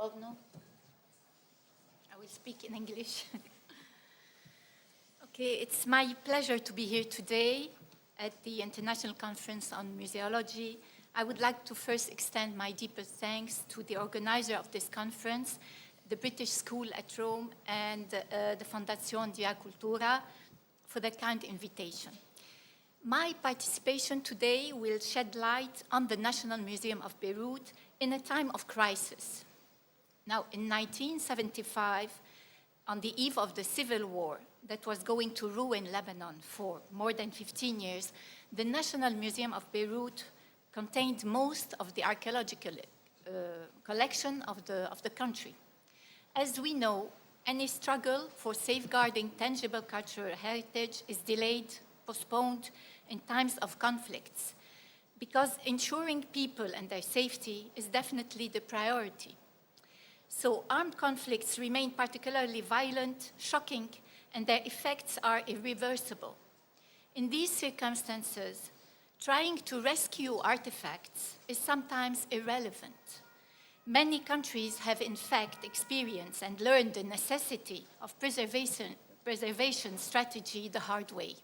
Oh, no. I will speak in English. Okay, it's my pleasure to be here today at the International Conference on Museology. I would like to first extend my deepest thanks to the organizer of this conference, the British School at Rome, and the Fondazione di Cultura for that kind invitation. My participation today will shed light on the National Museum of Beirut in a time of crisis. Now, in 1975, on the eve of the civil war that was going to ruin Lebanon for more than 15 years, the National Museum of Beirut contained most of the archaeological collection of the country. As we know, any struggle for safeguarding tangible cultural heritage is delayed, postponed in times of conflicts, because ensuring people and their safety is definitely the priority. So armed conflicts remain particularly violent, shocking, and their effects are irreversible. In these circumstances, trying to rescue artifacts is sometimes irrelevant. Many countries have in fact experienced and learned the necessity of preservation strategy the hard way.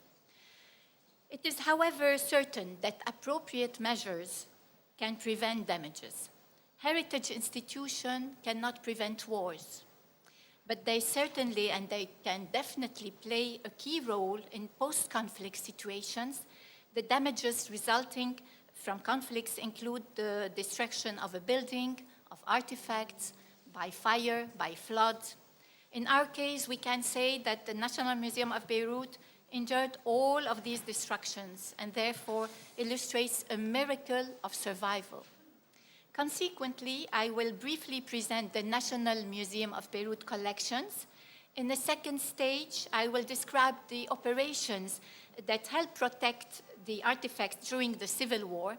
It is, however, certain that appropriate measures can prevent damages. Heritage institutions cannot prevent wars, but they certainly and they can definitely play a key role in post-conflict situations. The damages resulting from conflicts include the destruction of a building, of artifacts, by fire, by flood. In our case, we can say that the National Museum of Beirut endured all of these destructions and therefore illustrates a miracle of survival. Consequently, I will briefly present the National Museum of Beirut collections. In the second stage, I will describe the operations that helped protect the artifacts during the Civil War.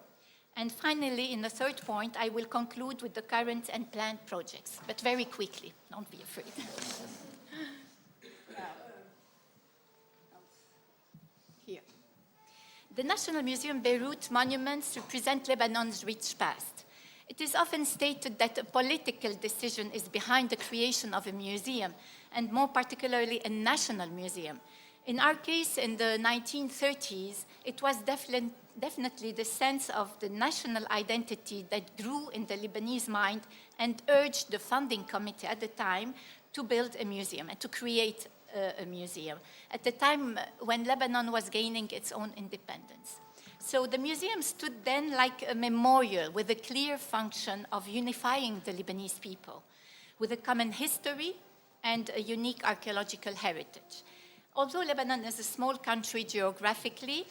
And finally, in the third point, I will conclude with the current and planned projects, but very quickly, don't be afraid. Here. The National Museum Beirut monuments represent Lebanon's rich past. It is often stated that a political decision is behind the creation of a museum, and more particularly a national museum. In our case, in the 1930s, it was definitely the sense of the national identity that grew in the Lebanese mind and urged the funding committee at the time to build a museum and to create a museum at the time when Lebanon was gaining its own independence. So the museum stood then like a memorial with a clear function of unifying the Lebanese people with a common history and a unique archaeological heritage. Although Lebanon is a small country geographically,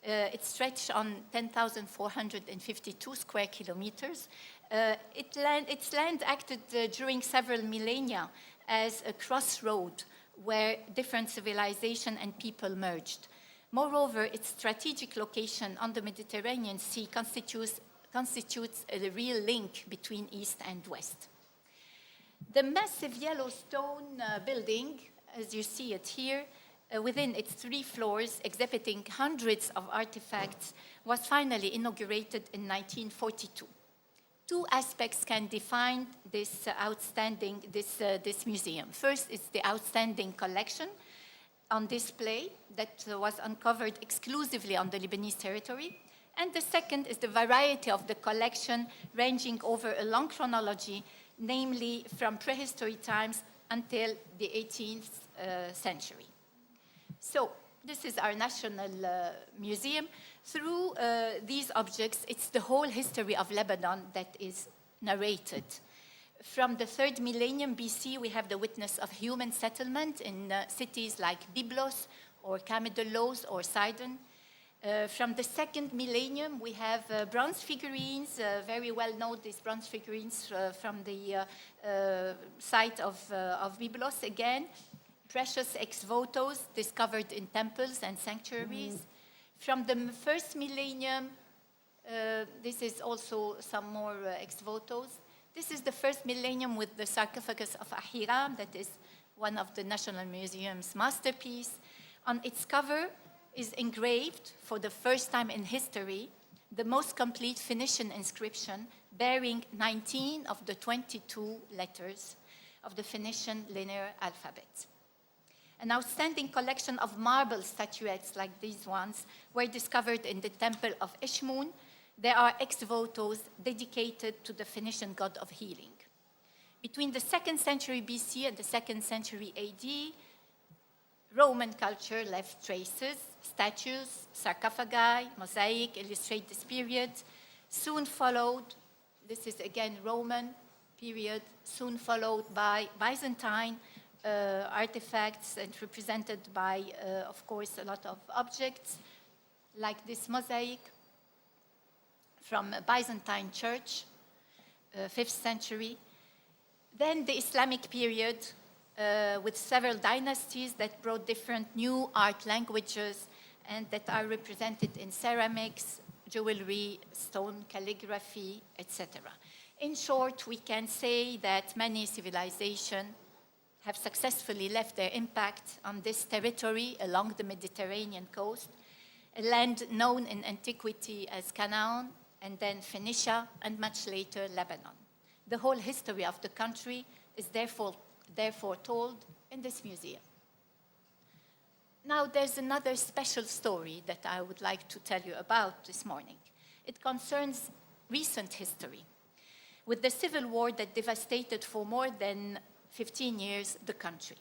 it stretched on 10,452 square kilometers. Its land acted during several millennia as a crossroad where different civilization and people merged. Moreover, its strategic location on the Mediterranean Sea constitutes a real link between East and West. The massive yellow stone building, as you see it here, within its 3 floors, exhibiting hundreds of artifacts, was finally inaugurated in 1942. 2 aspects can define this this museum. First is the outstanding collection on display that was uncovered exclusively on the Lebanese territory. And the second is the variety of the collection ranging over a long chronology, namely from prehistory times until the 18th century. So this is our National Museum. Through these objects, it's the whole history of Lebanon that is narrated. From the 3rd millennium BC, we have the witness of human settlement in cities like Byblos or Kamidelos or Sidon. From the 2nd millennium, we have bronze figurines, very well known, these bronze figurines from the site of Byblos again. Precious ex-votos discovered in temples and sanctuaries. From the 1st millennium, this is also some more ex-votos. This is the 1st millennium with the sarcophagus of Ahiram, that is one of the National Museum's masterpieces. On its cover is engraved, for the first time in history, the most complete Phoenician inscription bearing 19 of the 22 letters of the Phoenician linear alphabet. An outstanding collection of marble statuettes like these ones were discovered in the temple of Ishmun. There are ex-votos dedicated to the Phoenician god of healing. Between the 2nd century BC and the 2nd century AD, Roman culture left traces, statues, sarcophagi, mosaic illustrate this period. Soon followed, this is again Roman period, soon followed by Byzantine artifacts and represented by, of course, a lot of objects, like this mosaic from a Byzantine church, 5th century. Then the Islamic period, with several dynasties that brought different new art languages and that are represented in ceramics, jewelry, stone calligraphy, etc. In short, we can say that many civilizations have successfully left their impact on this territory along the Mediterranean coast, a land known in antiquity as Canaan, and then Phoenicia, and much later Lebanon. The whole history of the country is therefore told in this museum. Now, there's another special story that I would like to tell you about this morning. It concerns recent history, with the civil war that devastated for more than 15 years the country.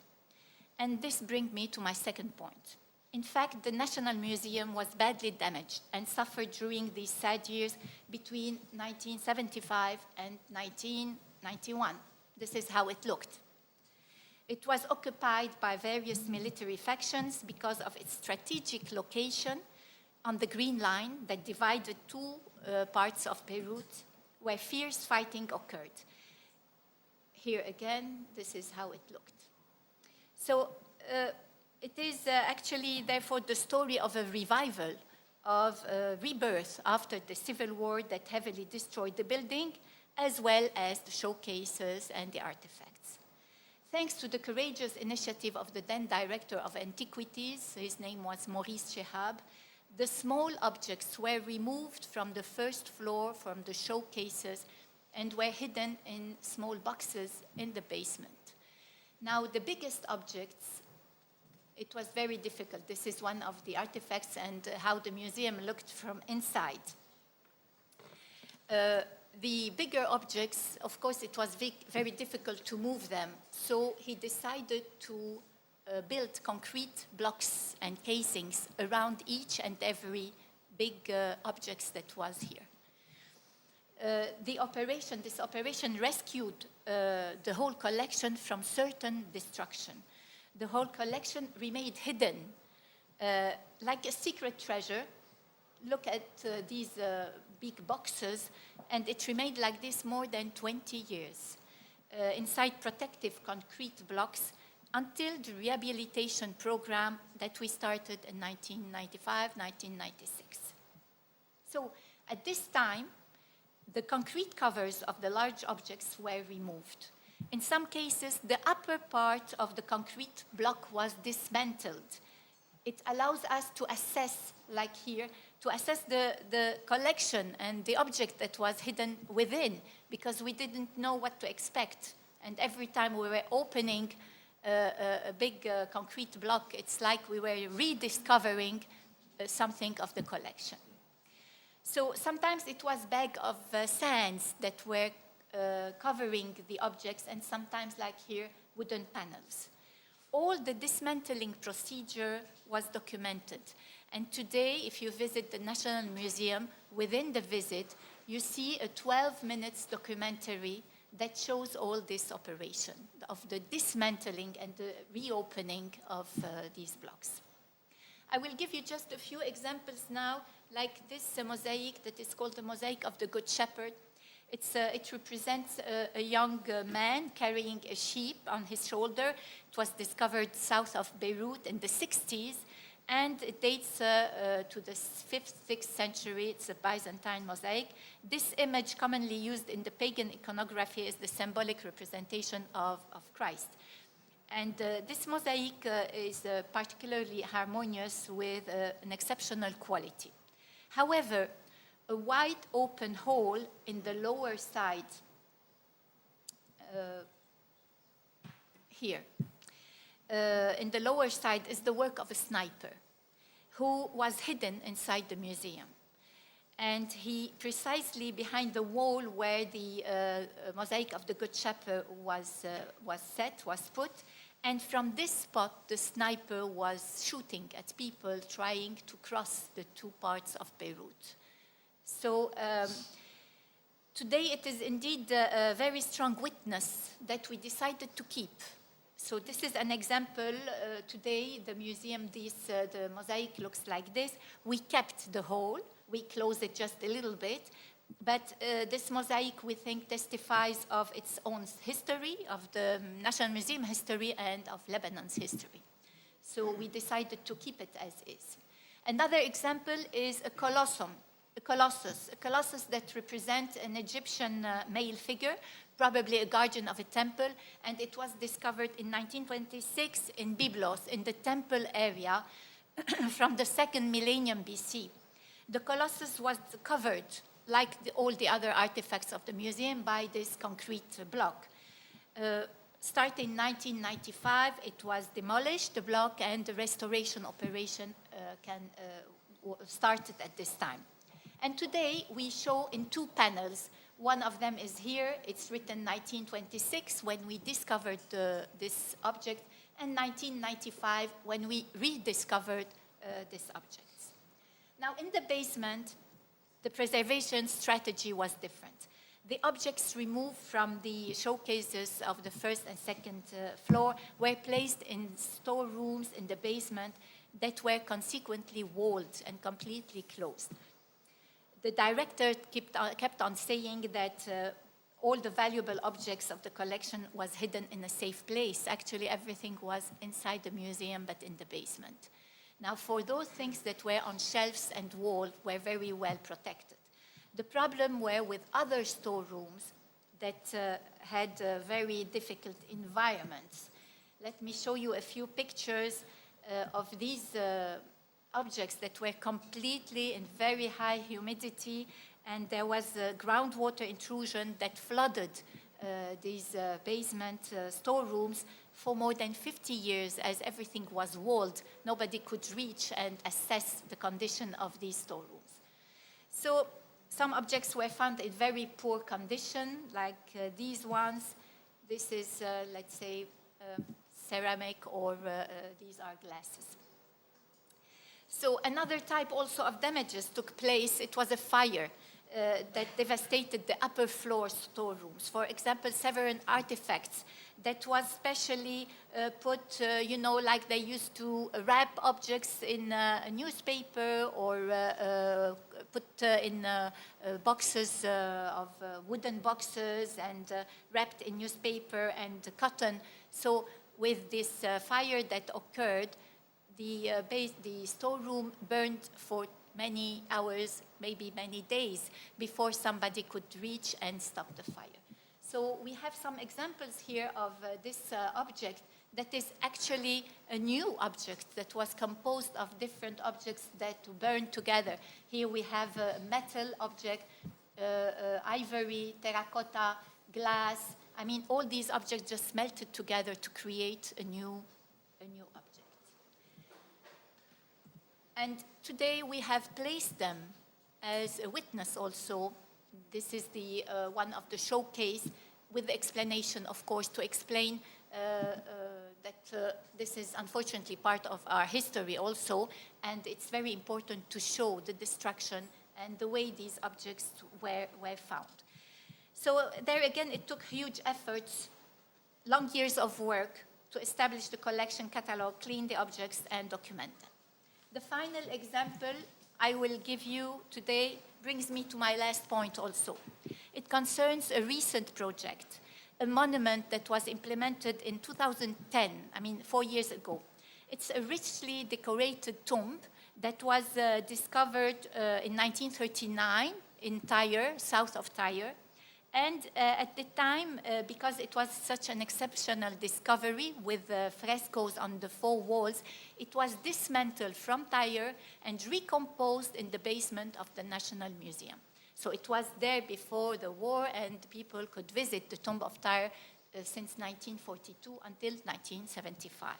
And this brings me to my second point. In fact, the National Museum was badly damaged and suffered during these sad years between 1975 and 1991. This is how it looked. It was occupied by various military factions because of its strategic location on the Green Line that divided two parts of Beirut, where fierce fighting occurred. Here again, this is how it looked. So it is actually, therefore, the story of a revival, of a rebirth after the civil war that heavily destroyed the building, as well as the showcases and the artifacts. Thanks to the courageous initiative of the then director of antiquities, his name was Maurice Shehab, the small objects were removed from the first floor from the showcases and were hidden in small boxes in the basement. Now, the biggest objects, it was very difficult. This is one of the artifacts and how the museum looked from inside. The bigger objects, of course, it was very difficult to move them. So he decided to build concrete blocks and casings around each and every big objects that was here. This operation rescued the whole collection from certain destruction. The whole collection remained hidden like a secret treasure. Look at these big boxes, and it remained like this more than 20 years inside protective concrete blocks until the rehabilitation program that we started in 1995, 1996. So at this time, the concrete covers of the large objects were removed. In some cases, the upper part of the concrete block was dismantled. It allows us to assess, like here, to assess the collection and the object that was hidden within, because we didn't know what to expect. And every time we were opening a big concrete block, it's like we were rediscovering something of the collection. So sometimes it was bags of sands that were covering the objects, and sometimes, like here, wooden panels. All the dismantling procedure was documented. And today, if you visit the National Museum, within the visit, you see a 12-minute documentary that shows all this operation of the dismantling and the reopening of these blocks. I will give you just a few examples now, like this mosaic that is called the Mosaic of the Good Shepherd. It represents a young man carrying a sheep on his shoulder. It was discovered south of Beirut in the 60s, and it dates to the 5th, 6th century. It's a Byzantine mosaic. This image, commonly used in the pagan iconography, is the symbolic representation of Christ. And this mosaic is particularly harmonious with an exceptional quality. However, a wide open hole in the lower side here. In the lower side is the work of a sniper who was hidden inside the museum. And he, precisely behind the wall where the mosaic of the Good Shepherd was put, and from this spot, the sniper was shooting at people trying to cross the two parts of Beirut. So today it is indeed a very strong witness that we decided to keep. So this is an example. Today, the museum, the mosaic looks like this. We kept the whole. We closed it just a little bit. But this mosaic, we think, testifies of its own history, of the National Museum history, and of Lebanon's history. So we decided to keep it as is. Another example is a colossus that represents an Egyptian male figure, probably a guardian of a temple, and it was discovered in 1926 in Byblos, in the temple area from the 2nd millennium BC. The colossus was covered, like all the other artifacts of the museum, by this concrete block. Starting in 1995, it was demolished, the block, and the restoration operation started at this time. And today, we show in two panels. One of them is here. It's written 1926, when we discovered this object, and 1995, when we rediscovered this object. Now, in the basement, the preservation strategy was different. The objects removed from the showcases of the first and second floor were placed in storerooms in the basement that were consequently walled and completely closed. The director kept on saying that all the valuable objects of the collection was hidden in a safe place. Actually, everything was inside the museum, but in the basement. Now, for those things that were on shelves and walls were very well protected. The problem were with other storerooms that had very difficult environments. Let me show you a few pictures of these objects that were completely in very high humidity, and there was groundwater intrusion that flooded these basement storerooms for more than 50 years. As everything was walled, nobody could reach and assess the condition of these storerooms. So some objects were found in very poor condition, like these ones. This is, let's say, ceramic, or these are glasses. So another type also of damages took place. It was a fire that devastated the upper floor storerooms. For example, several artifacts that was specially put, like they used to wrap objects in a newspaper, or put in boxes of wooden boxes, and wrapped in newspaper and cotton. So with this fire that occurred, the storeroom burned for many hours, maybe many days, before somebody could reach and stop the fire. So we have some examples here of this object that is actually a new object that was composed of different objects that burned together. Here we have a metal object, ivory, terracotta, glass. I mean, all these objects just melted together to create a new object. And today we have placed them as a witness also. This is the one of the showcase, with the explanation, of course, to explain that this is unfortunately part of our history also, and it's very important to show the destruction and the way these objects were found. So there again, it took huge efforts, long years of work to establish the collection catalog, clean the objects, and document them. The final example I will give you today brings me to my last point also. It concerns a recent project, a monument that was implemented in 2010, 4 years ago. It's a richly decorated tomb that was discovered in 1939 in Tyre, south of Tyre. And at the time, because it was such an exceptional discovery with frescoes on the 4 walls, it was dismantled from Tyre and recomposed in the basement of the National Museum. So it was there before the war, and people could visit the tomb of Tyre since 1942 until 1975.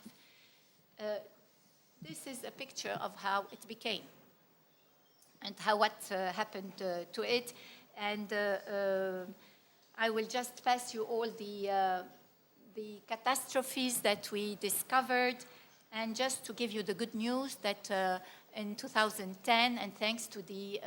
This is a picture of how it became and what happened to it. And I will just pass you all the catastrophes that we discovered, and just to give you the good news that in 2010, and thanks to the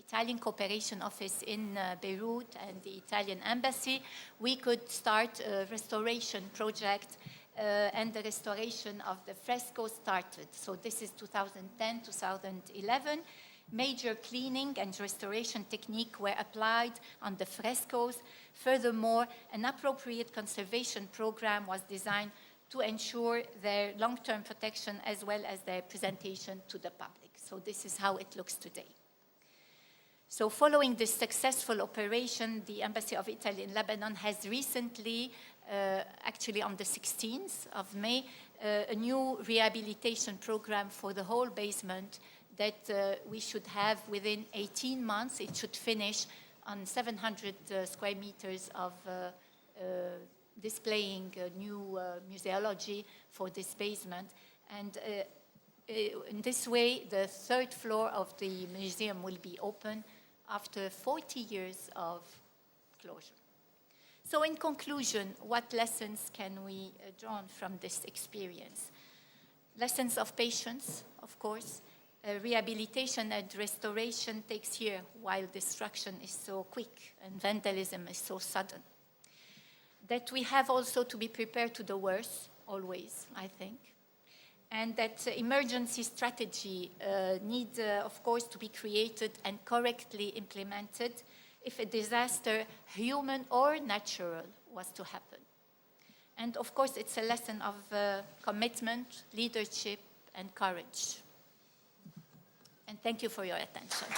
Italian Cooperation Office in Beirut and the Italian Embassy, we could start a restoration project, and the restoration of the frescoes started. So this is 2010, 2011. Major cleaning and restoration techniques were applied on the frescoes. Furthermore, an appropriate conservation program was designed to ensure their long-term protection as well as their presentation to the public. So this is how it looks today. So following this successful operation, the Embassy of Italy in Lebanon has recently, actually on the 16th of May, a new rehabilitation program for the whole basement that we should have within 18 months. It should finish on 700 square meters of displaying new museology for this basement. And in this way, the 3rd floor of the museum will be open after 40 years of closure. So in conclusion, what lessons can we draw from this experience? Lessons of patience, of course. Rehabilitation and restoration takes years, while destruction is so quick and vandalism is so sudden. That we have also to be prepared to the worst, always, I think. And that emergency strategy needs, of course, to be created and correctly implemented if a disaster, human or natural, was to happen. And of course, it's a lesson of commitment, leadership, and courage. And thank you for your attention.